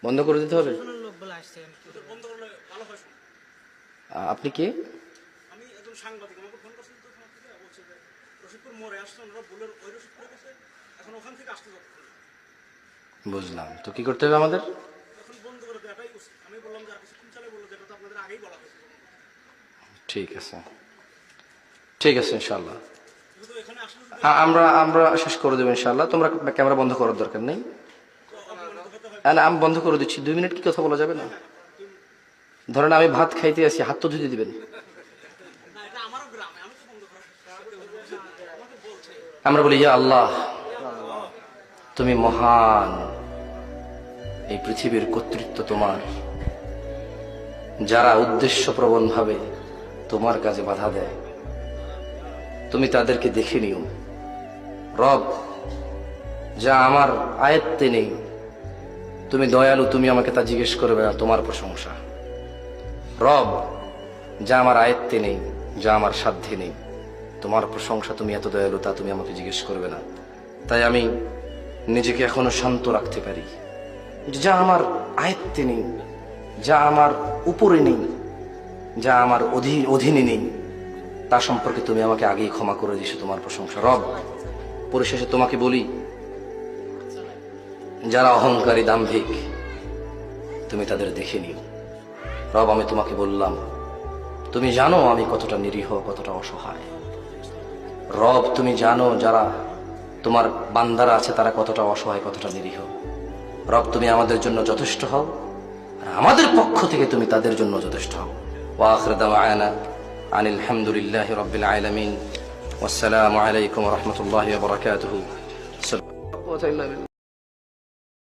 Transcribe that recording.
বন্ধ করে দিতে হবে। কোনো লোক বলে আসছে বন্ধ করলে ভালো হয় শুনুন। আপনি কে? আমি একজন সাংবাদিক, আমাকে ফোন করছেন তো ওখান থেকে, বলছে যে রশিদপুর মোড়ে আসছেন, ওরা বুলের ওই রশিদপুরে গেছে, এখন ওখান থেকে আসতে যতক্ষণ লাগে। বুঝলাম, তো কি করতে হবে আমাদের? এখন বন্ধ করে দেওয়াটাই উচিত। আমি বললাম যে আর কিছুক্ষণ চালে, বললো যেটা তো আপনাদের আগেই বলা হয়েছে। ঠিক আছে, ঠিক আছে, ইনশাল্লাহ কিন্তু এখানে আসলে আমরা আমরা শেষ করে দেবো ইনশাল্লাহ। তোমরা ক্যামেরা বন্ধ করার দরকার নেই। না, আমি বন্ধ করে দিচ্ছি। 2 মিনিট কি কথা বলা যাবে না? ধরেন আমি ভাত খাইতে আছি, হাত তো ধুতে দিবেন। না, এটা আমারও গ্রামে, আমি তো বন্ধ করার আমাকে বলছে। আমরা বলি ইয়া আল্লাহ, তুমি মহান, এই পৃথিবীর কর্তৃত্ব তোমার। যারা উদ্দেশ্যপ্রবণ ভাবে তোমার কাজে বাধা দেয়, তুমি তাদেরকে দেখে নিও। রব, যা আমার আয়ত্তে নেই, তুমি দয়ালু, তুমি আমাকে তা জিজ্ঞেস করবে না, তোমার প্রশংসা। রব, যা আমার আয়ত্তে নেই, যা আমার সাধ্যে নেই, তোমার প্রশংসা, তুমি এত দয়ালু, তা তুমি আমাকে জিজ্ঞেস করবে না। তাই আমি নিজেকে এখনো শান্ত রাখতে পারি। যা আমার আয়ত্তে নেই, যা আমার উপরে নেই, যা আমার অধীনে নেই, তা সম্পর্কে তুমি আমাকে আগেই ক্ষমা করে দিছো, তোমার প্রশংসা। রব, পরিশেষে তোমাকে বলি, যারা অহংকারী দাম্ভিক, তুমি তাদের দেখে নিও। রব, আমি তোমাকে বললাম, তুমি জানো আমি কতটা নিরীহ, কতটা অসহায়। রব, তুমি জানো যারা তোমার বান্দারা আছে তারা কতটা অসহায়, কতটা নিরীহ। রব, তুমি আমাদের জন্য যথেষ্ট হও, আর আমাদের পক্ষ থেকে তুমি তাদের জন্য যথেষ্ট হও। ওয়া আখিরু দাওয়ানা আনিল হামদুলিল্লাহি রাব্বিল আলামিন। ওয়াসসালামু আলাইকুম ওয়া রাহমাতুল্লাহি ওয়া বারাকাতুহু।